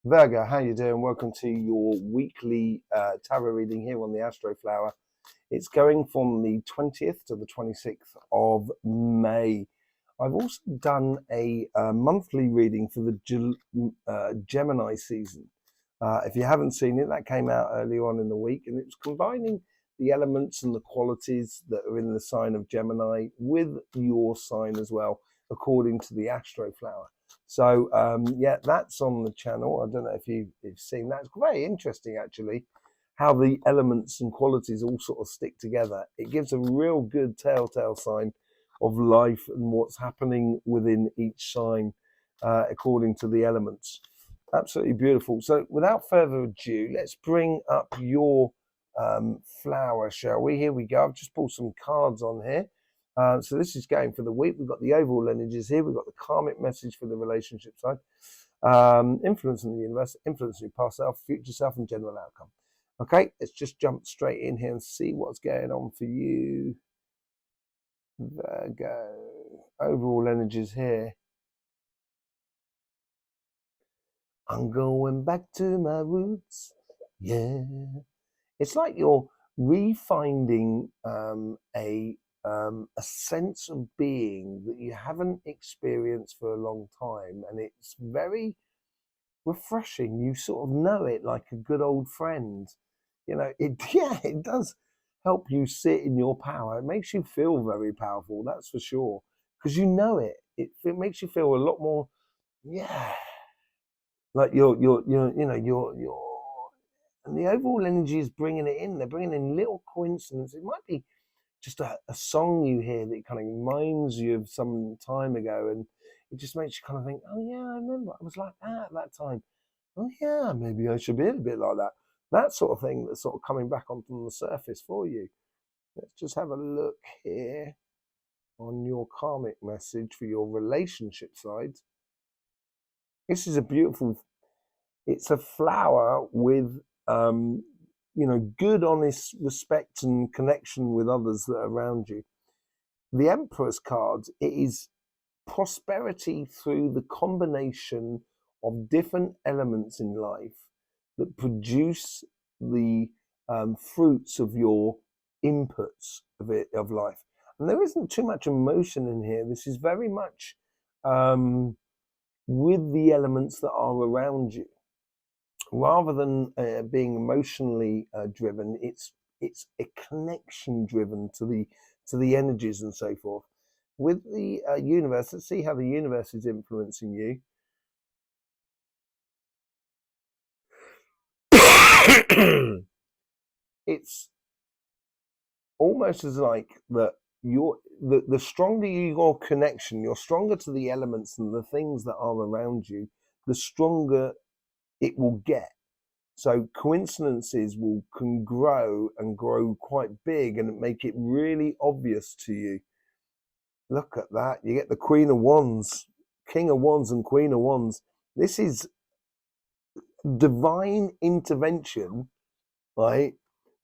Virgo, how you doing? Welcome to your weekly tarot reading here on the Astroflower. It's going from the 20th to the 26th of May. I've also done a monthly reading for the Gemini season. If you haven't seen it, that came out earlier on in the week, and it was combining the elements and the qualities that are in the sign of Gemini with your sign as well, according to the Astroflower. So yeah, that's on the channel. I don't know if you've seen that. It's very interesting, actually, how the elements and qualities all sort of stick together. It gives a real good telltale sign of life and what's happening within each sign according to the elements. Absolutely beautiful. So without further ado, let's bring up your flower, shall we? Here we go. I've just pulled some cards on here. So this is going for the week. We've got the overall energies here. We've got the karmic message for the relationship side. Influence in the universe, influence your past self, future self, and general outcome. Okay, let's just jump straight in here and see what's going on for you. Virgo. Overall energies here. I'm going back to my roots. Yeah. It's like you're refinding a sense of being that you haven't experienced for a long time, and it's very refreshing. You sort of know it like a good old friend. It does help you sit in your power. It makes you feel very powerful, that's for sure, because you know it. It makes you feel a lot more, yeah, like you're and the overall energy is bringing it in. They're bringing in little coincidences. It might be just a song you hear that kind of reminds you of some time ago, and it just makes you kind of think, oh yeah, I remember I was like that at that time. Oh yeah, maybe I should be a bit like that. That sort of thing that's sort of coming back onto the surface for you. Let's just have a look here on your karmic message for your relationship side. This is a beautiful, it's a flower with good, honest respect and connection with others that are around you. The Emperor's card, it is prosperity through the combination of different elements in life that produce the fruits of your inputs of life. And there isn't too much emotion in here. This is very much with the elements that are around you, rather than being emotionally driven. It's a connection driven to the energies and so forth. With the universe, let's see how the universe is influencing you. It's almost as like that the stronger your connection, you're stronger to the elements and the things that are around you, the stronger it will get. So coincidences can grow and grow quite big and make it really obvious to you. Look at that. You get the Queen of Wands, King of Wands and Queen of Wands. This is divine intervention, right,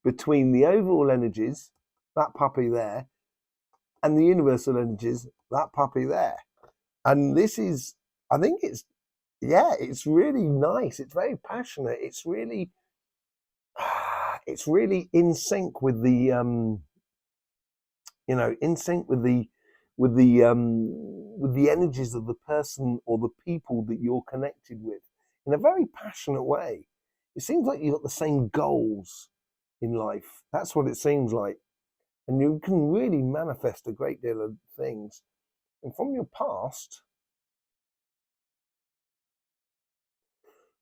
between the overall energies, that puppy there, and the universal energies, that puppy there. And this is, I think it's really nice. It's very passionate. It's really in sync with the in sync with the energies of the person or the people that you're connected with in a very passionate way. It seems like you've got the same goals in life. That's what it seems like. And you can really manifest a great deal of things. And from your past,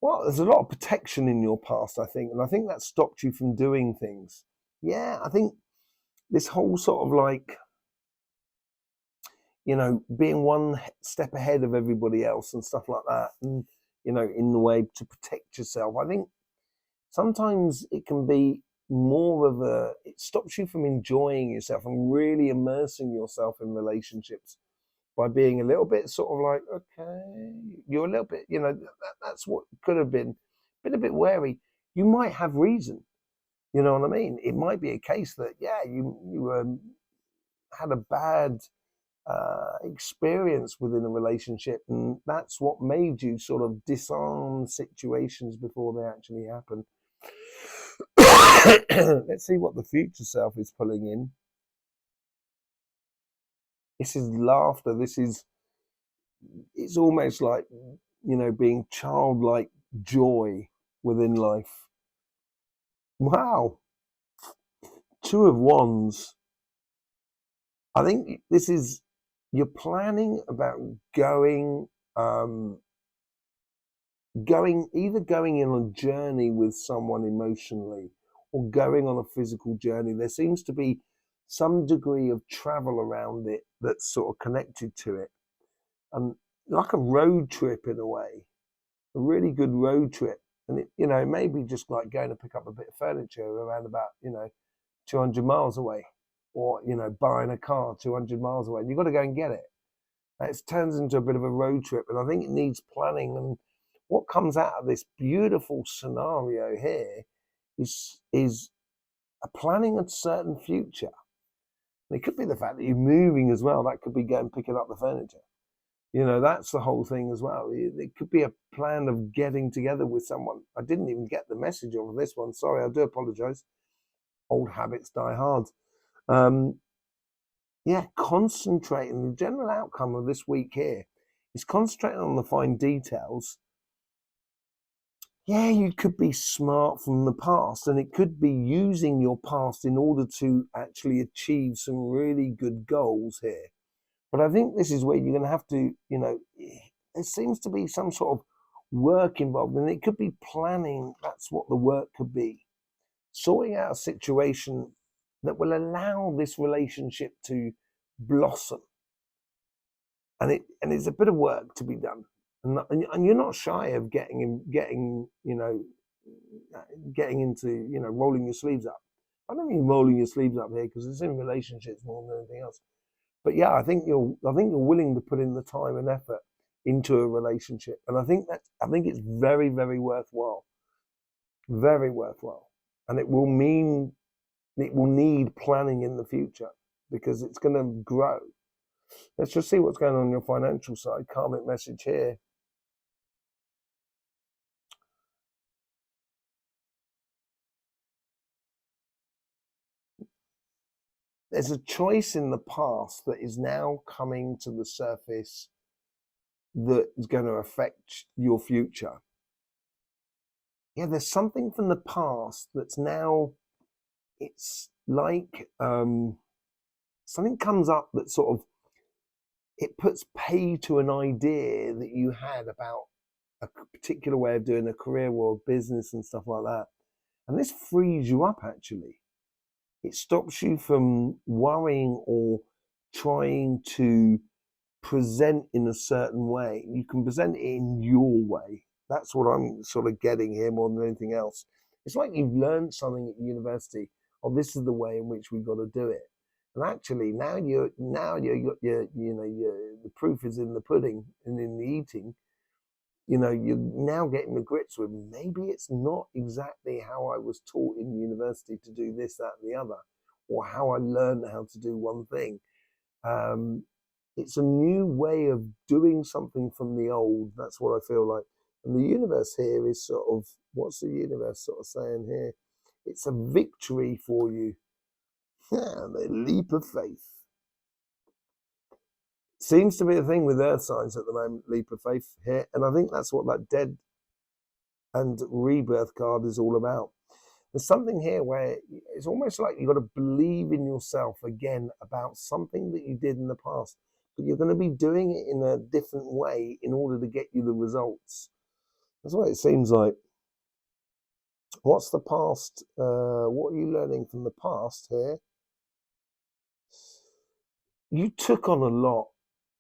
well, there's a lot of protection in your past, I think. And I think that stopped you from doing things. Yeah, I think this whole sort of like, being one step ahead of everybody else and stuff like that. And, in the way to protect yourself. I think sometimes it can be it stops you from enjoying yourself and really immersing yourself in relationships by being a little bit sort of like, okay, you're a little bit, that's what could have been a bit wary. You might have reason, you know what I mean? It might be a case that, yeah, you had a bad experience within a relationship, and that's what made you sort of disarm situations before they actually happen. Let's see what the future self is pulling in. This is laughter. It's almost like, being childlike joy within life. Wow. Two of Wands. I think this is, you're planning about going in a journey with someone emotionally, or going on a physical journey. There seems to be some degree of travel around it that's sort of connected to it, and like a road trip in a way, a really good road trip. And it may be just like going to pick up a bit of furniture around about 200 miles away, or buying a car 200 miles away, and you've got to go and get it. It turns into a bit of a road trip, and I think it needs planning. And what comes out of this beautiful scenario here is a planning a certain future. And it could be the fact that you're moving as well. That could be going picking up the furniture. That's the whole thing as well. It could be a plan of getting together with someone. I didn't even get the message of this one. Sorry, I do apologize. Old habits die hard. Concentrating. The general outcome of this week here is concentrating on the fine details. Yeah, you could be smart from the past, and it could be using your past in order to actually achieve some really good goals here. But I think this is where you're going to have to, there seems to be some sort of work involved, and it could be planning. That's what the work could be. Sorting out a situation that will allow this relationship to blossom. And it's a bit of work to be done. And you're not shy of getting into, rolling your sleeves up. I don't mean rolling your sleeves up here, because it's in relationships more than anything else. But yeah, I think you're willing to put in the time and effort into a relationship, and I think it's very, very worthwhile, very worthwhile, and it will need planning in the future, because it's going to grow. Let's just see what's going on your financial side. Karmic message here. There's a choice in the past that is now coming to the surface that is going to affect your future. Yeah, there's something from the past that's now, it's like something comes up that sort of, it puts pay to an idea that you had about a particular way of doing a career or a business and stuff like that. And this frees you up, actually. It stops you from worrying or trying to present in a certain way. You can present it in your way. That's what I'm sort of getting here more than anything else. It's like you've learned something at university. Oh, this is the way in which we've got to do it. And actually, now the proof is in the pudding and in the eating. You're now getting to grips with, maybe it's not exactly how I was taught in university to do this, that, and the other, or how I learned how to do one thing. It's a new way of doing something from the old. That's what I feel like. And the universe here is sort of, what's the universe sort of saying here? It's a victory for you. Yeah, the leap of faith. Seems to be a thing with earth signs at the moment, leap of faith here. And I think that's what that dead and rebirth card is all about. There's something here where it's almost like you've got to believe in yourself again about something that you did in the past, but you're going to be doing it in a different way in order to get you the results. That's what it seems like. What's the past? What are you learning from the past here? You took on a lot,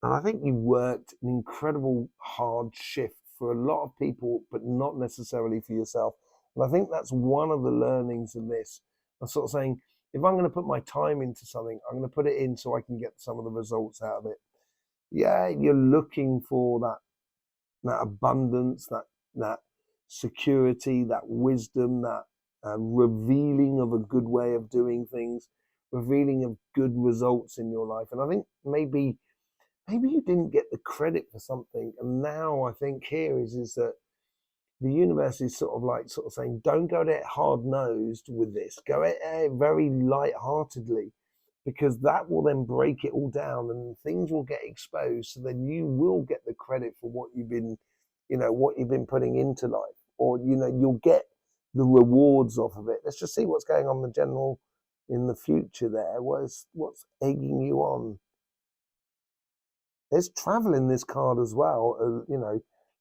and I think you worked an incredible hard shift for a lot of people, but not necessarily for yourself. And I think that's one of the learnings in this. I'm sort of saying, if I'm going to put my time into something, I'm going to put it in so I can get some of the results out of it. Yeah, you're looking for that abundance, that security, that wisdom, that revealing of a good way of doing things, revealing of good results in your life. And I think maybe maybe you didn't get the credit for something, and now I think here is that the universe is sort of saying, don't go at it hard nosed with this. Go at it very light-heartedly, because that will then break it all down, and things will get exposed. So then you will get the credit for what you've been, what you've been putting into life, or you'll get the rewards off of it. Let's just see what's going on in the future there. What's egging you on? There's travel in this card as well,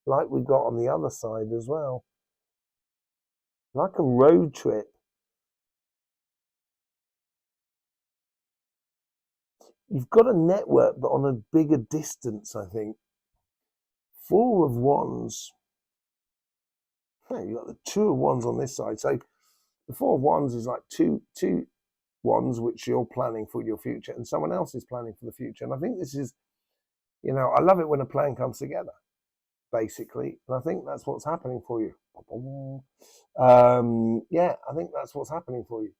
like we got on the other side as well. Like a road trip. You've got a network, but on a bigger distance, I think. Four of Wands. You've got the Two of Wands on this side. So the Four of Wands is like two wands which you're planning for your future, and someone else is planning for the future. And I think this is, I love it when a plan comes together, basically. And I think that's what's happening for you. Yeah, I think that's what's happening for you.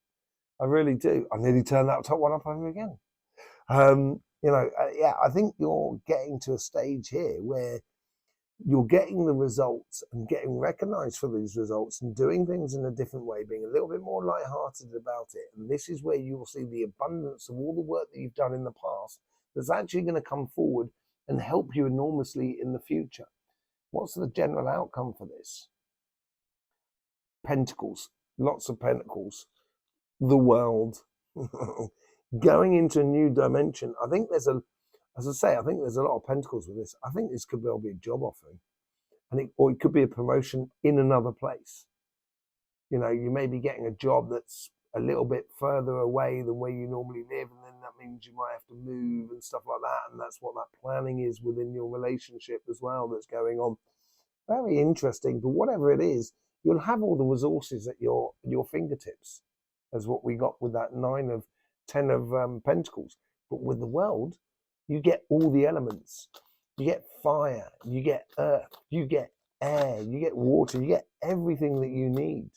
I really do. I nearly turned that top one up over again. Yeah, I think you're getting to a stage here where you're getting the results and getting recognized for these results and doing things in a different way, being a little bit more lighthearted about it. And this is where you will see the abundance of all the work that you've done in the past that's actually going to come forward and help you enormously in the future. What's the general outcome for this? Pentacles, lots of pentacles, the world, going into a new dimension. I think there's as I say, I think there's a lot of pentacles with this. I think this could well be a job offering, or it could be a promotion in another place. You may be getting a job that's a little bit further away than where you normally live, and then that means you might have to move and stuff like that. And that's what that planning is within your relationship as well that's going on. Very interesting. But whatever it is, you'll have all the resources at your fingertips, as what we got with that 10 of Pentacles. But with the world, you get all the elements. You get fire, you get earth, you get air, you get water, you get everything that you need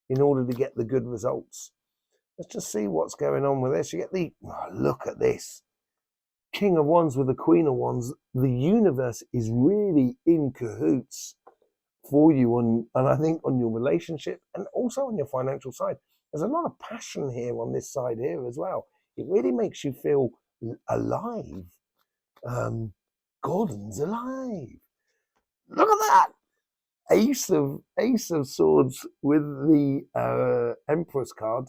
in order to get the good results. Let's just see what's going on with this. You get look at this. King of Wands with the Queen of Wands. The universe is really in cahoots for you and I think on your relationship and also on your financial side. There's a lot of passion here on this side here as well. It really makes you feel alive. Gordon's alive. Look at that. Ace of Swords with the Empress card.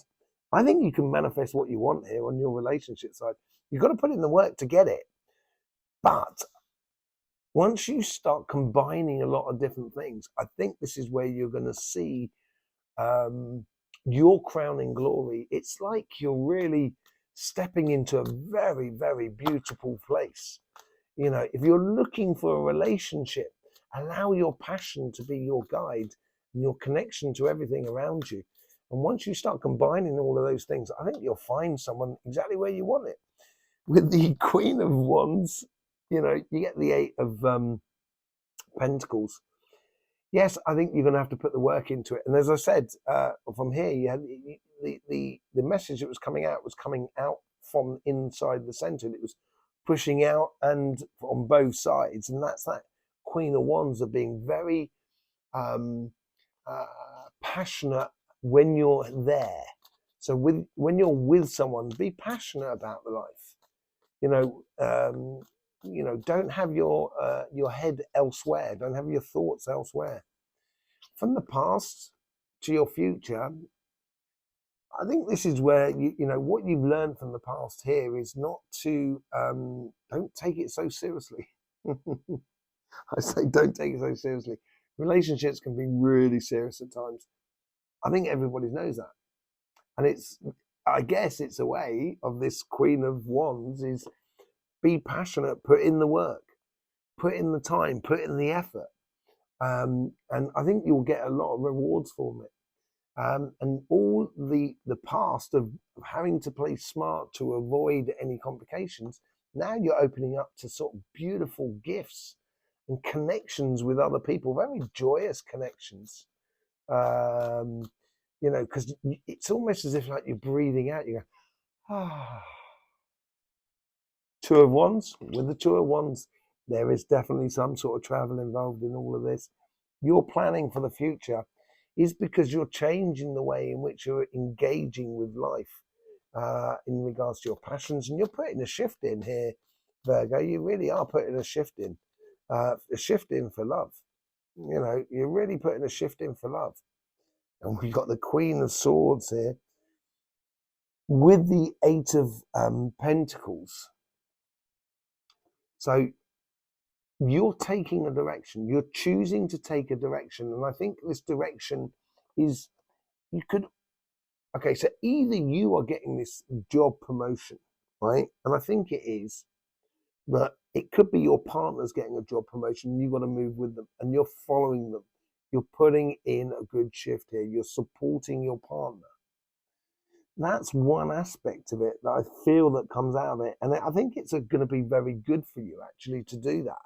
I think you can manifest what you want here on your relationship side. You've got to put in the work to get it. But once you start combining a lot of different things, I think this is where you're going to see your crowning glory. It's like you're really stepping into a very, very beautiful place. If you're looking for a relationship, allow your passion to be your guide and your connection to everything around you. And once you start combining all of those things, I think you'll find someone exactly where you want it. With the Queen of Wands, you get the Eight of Pentacles. Yes, I think you're going to have to put the work into it. And as I said, from here, you had the message that was coming out from inside the center. It was pushing out and on both sides. And that's that Queen of Wands of being very passionate when you're there. So when you're with someone, be passionate about the life. Don't have your head elsewhere. Don't have your thoughts elsewhere. From the past to your future, I think this is where what you've learned from the past here is not to don't take it so seriously. I say don't take it so seriously. Relationships can be really serious at times. I think everybody knows that, and I guess it's a way of this Queen of Wands is be passionate, put in the work, put in the time, put in the effort, and I think you'll get a lot of rewards from it. And all the past of having to play smart to avoid any complications, now you're opening up to sort of beautiful gifts and connections with other people, very joyous connections. Because it's almost as if like you're breathing out, you go, ah. Two of Wands. With the Two of Wands, there is definitely some sort of travel involved in all of this. Your planning for the future is because you're changing the way in which you're engaging with life in regards to your passions, and you're putting a shift in here, Virgo. You really are putting a shift in for love. You know, you're really putting a shift in for love. And we've got the Queen of Swords here with the Eight of Pentacles. So you're taking a direction. You're choosing to take a direction. And I think this direction is, okay, so either you are getting this job promotion, right? And I think it is, but it could be your partner's getting a job promotion and you've got to move with them and you're following them. You're putting in a good shift here. You're supporting your partner. That's one aspect of it that I feel that comes out of it. And I think it's going to be very good for you actually to do that.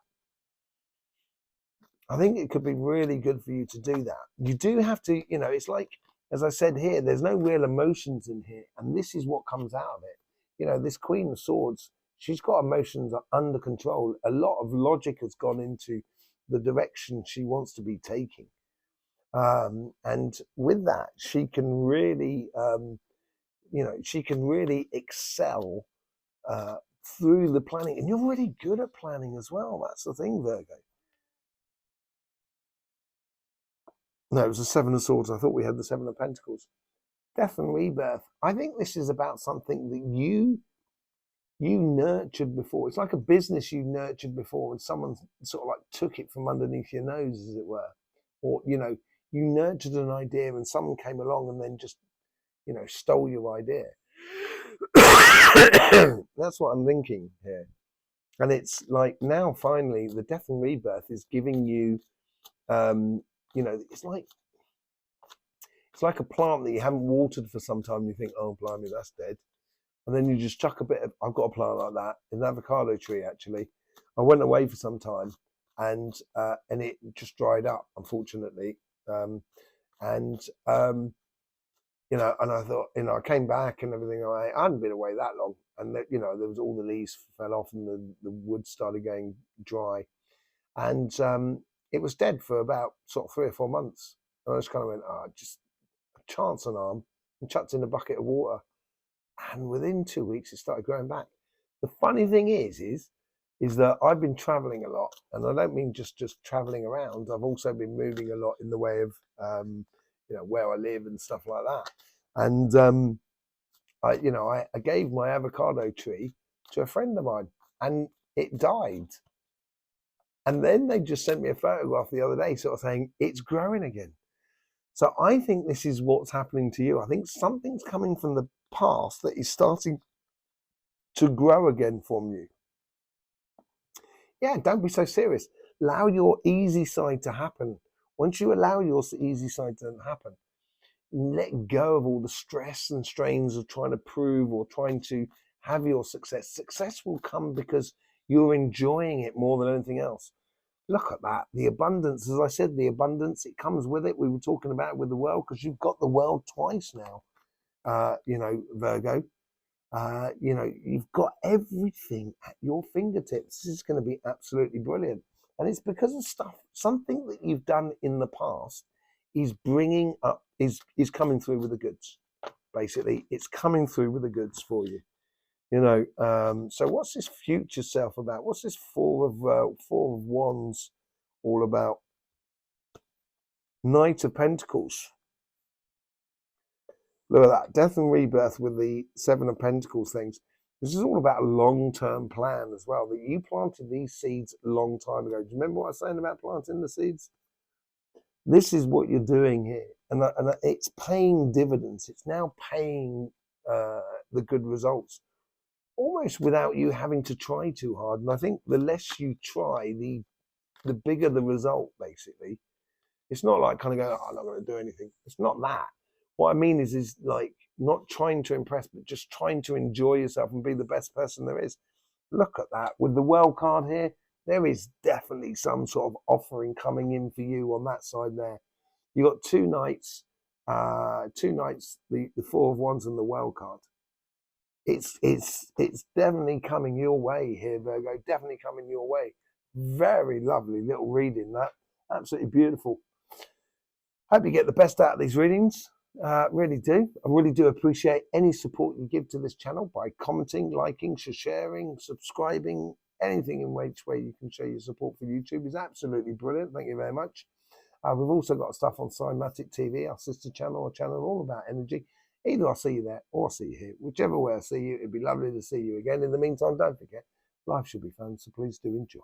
I think it could be really good for you to do that. You do have to, you know, it's like, as I said here, there's no real emotions in here. And this is what comes out of it. You know, this Queen of Swords, she's got emotions under control. A lot of logic has gone into the direction she wants to be taking. And with that, she can really, you know, she can really excel through the planning. And you're really good at planning as well. That's the thing, Virgo. No, it was the Seven of Swords. I thought we had the Seven of Pentacles. Death and rebirth. I think this is about something that you nurtured before. It's like a business you nurtured before and someone sort of like took it from underneath your nose, as it were. Or, you know, you nurtured an idea and someone came along and then just, you know, stole your idea. That's what I'm thinking here. And it's like now finally the death and rebirth is giving you, you know, it's like a plant that you haven't watered for some time. You think, oh, blimey, that's dead. And then you just chuck a bit of, I've got a plant like that, an avocado tree actually. I went away for some time and it just dried up, unfortunately. You know, and I thought, you know, I came back and everything. I hadn't been away that long. And, you know, there was all the leaves fell off and the wood started going dry. And it was dead for about sort of 3 or 4 months. And I just kind of went, oh, just a chance an arm and chucked in a bucket of water. And within 2 weeks, it started growing back. The funny thing is that I've been traveling a lot, and I don't mean just traveling around. I've also been moving a lot in the way of, you know, where I live and stuff like that. And you know, I gave my avocado tree to a friend of mine, and it died. And then they just sent me a photograph the other day, sort of saying it's growing again. So I think this is what's happening to you. I think something's coming from the past that is starting to grow again from you. Yeah, don't be so serious. Allow your easy side to happen. Once you allow your easy side to happen, let go of all the stress and strains of trying to prove or trying to have your success. Success will come because you're enjoying it more than anything else. Look at that. The abundance, as I said, the abundance, it comes with it. We were talking about it with the world because you've got the world twice now, you know, Virgo. You know, you've got everything at your fingertips. This is going to be absolutely brilliant. And it's because of something that you've done in the past is bringing up, is coming through with the goods. Basically, it's coming through with the goods for you. You know, so what's this future self about? What's this Four of Wands all about? Knight of Pentacles. Look at that, death and rebirth with the Seven of Pentacles things. This is all about a long-term plan as well, that you planted these seeds a long time ago. Do you remember what I was saying about planting the seeds? This is what you're doing here. And it's paying dividends. It's now paying the good results, almost without you having to try too hard. And I think the less you try, the bigger the result, basically. It's not like kind of going, oh, I'm not going to do anything. It's not that. What I mean is like not trying to impress, but just trying to enjoy yourself and be the best person there is. Look at that. With the World card here, there is definitely some sort of offering coming in for you on that side there. You got two knights, the Four of Wands and the World card. it's definitely coming your way here, Virgo. Definitely coming your way. Very lovely little reading, that. Absolutely beautiful. Hope you get the best out of these readings. Really do. I really do appreciate any support you give to this channel by commenting, liking, sharing, subscribing. Anything in which way you can show your support for YouTube is absolutely brilliant. Thank you very much. We've also got stuff on Cymatic TV, our sister channel, a channel all about energy. Either I'll see you there or I'll see you here. Whichever way I see you, it'd be lovely to see you again. In the meantime, don't forget, life should be fun, so please do enjoy.